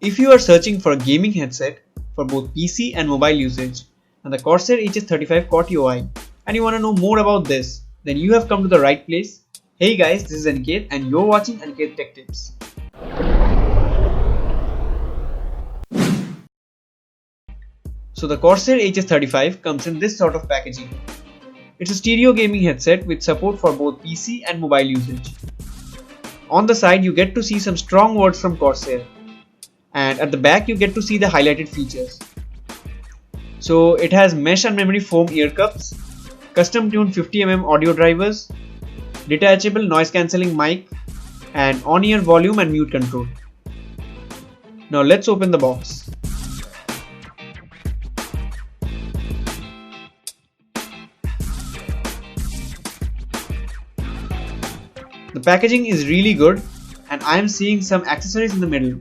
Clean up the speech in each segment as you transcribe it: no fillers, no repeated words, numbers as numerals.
If you are searching for a gaming headset for both PC and mobile usage, and the Corsair HS35 caught your eye, and you want to know more about this, then you have come to the right place. Hey guys, this is Aniket and you're watching Aniket Tech Tips. So the Corsair HS35 comes in this sort of packaging. It's a stereo gaming headset with support for both PC and mobile usage. On the side you get to see some strong words from Corsair, and at the back you get to see the highlighted features. So it has mesh and memory foam ear cups, custom tuned 50mm audio drivers, detachable noise cancelling mic, and on-ear volume and mute control. Now let's open the box. The packaging is really good and I am seeing some accessories in the middle.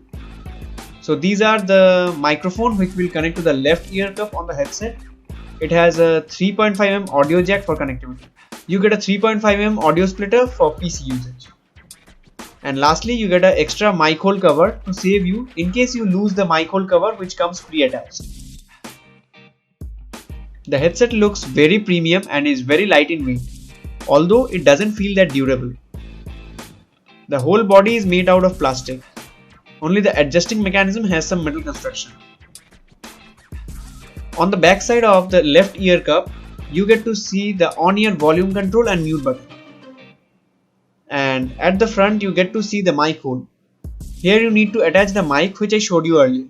So these are the microphone which will connect to the left ear cup on the headset. It has a 3.5mm audio jack for connectivity. You get a 3.5mm audio splitter for PC usage. And lastly you get an extra mic hole cover to save you in case you lose the mic hole cover which comes pre-attached. The headset looks very premium and is very light in weight, although it doesn't feel that durable. The whole body is made out of plastic. Only the adjusting mechanism has some metal construction. On the back side of the left ear cup, you get to see the on-ear volume control and mute button. And at the front you get to see the mic hole. Here you need to attach the mic which I showed you earlier.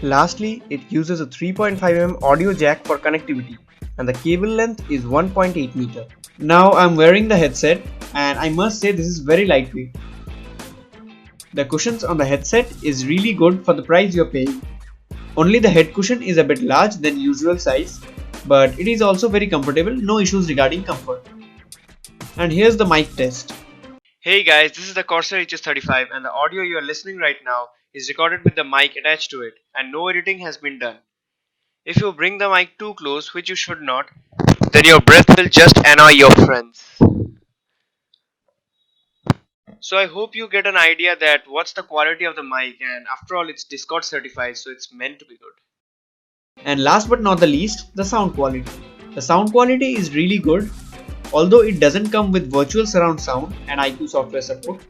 Lastly, it uses a 3.5mm audio jack for connectivity and the cable length is 1.8 meter. Now I am wearing the headset and I must say this is very lightweight. The cushions on the headset is really good for the price you are paying. Only the head cushion is a bit large than usual size, but it is also very comfortable, no issues regarding comfort. And here's the mic test. Hey guys, this is the Corsair HS35 and the audio you are listening right now is recorded with the mic attached to it and no editing has been done. If you bring the mic too close, which you should not, then your breath will just annoy your friends. So I hope you get an idea that what's the quality of the mic, and after all it's Discord certified, so it's meant to be good. And last but not the least, the sound quality. The sound quality is really good, although it doesn't come with virtual surround sound and IQ software support,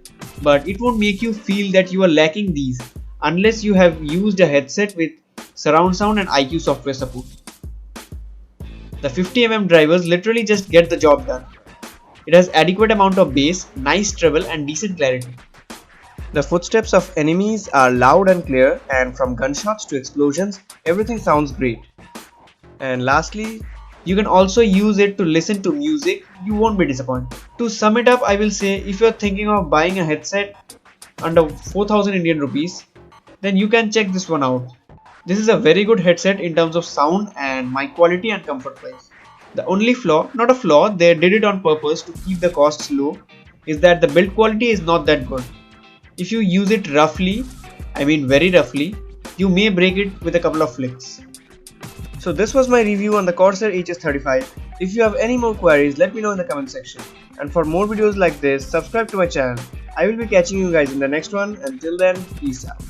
but it won't make you feel that you are lacking these unless you have used a headset with surround sound and IQ software support. The 50mm drivers literally just get the job done. It has adequate amount of bass, nice treble and decent clarity. The footsteps of enemies are loud and clear, and from gunshots to explosions, everything sounds great. And lastly, you can also use it to listen to music, you won't be disappointed. To sum it up, I will say if you are thinking of buying a headset under 4000 Indian rupees, then you can check this one out. This is a very good headset in terms of sound and mic quality and comfort price. The only flaw, not a flaw, they did it on purpose to keep the costs low, is that the build quality is not that good. If you use it roughly, I mean very roughly, you may break it with a couple of flicks. So this was my review on the Corsair HS35. If you have any more queries, let me know in the comment section. And for more videos like this, subscribe to my channel. I will be catching you guys in the next one. Until then, peace out.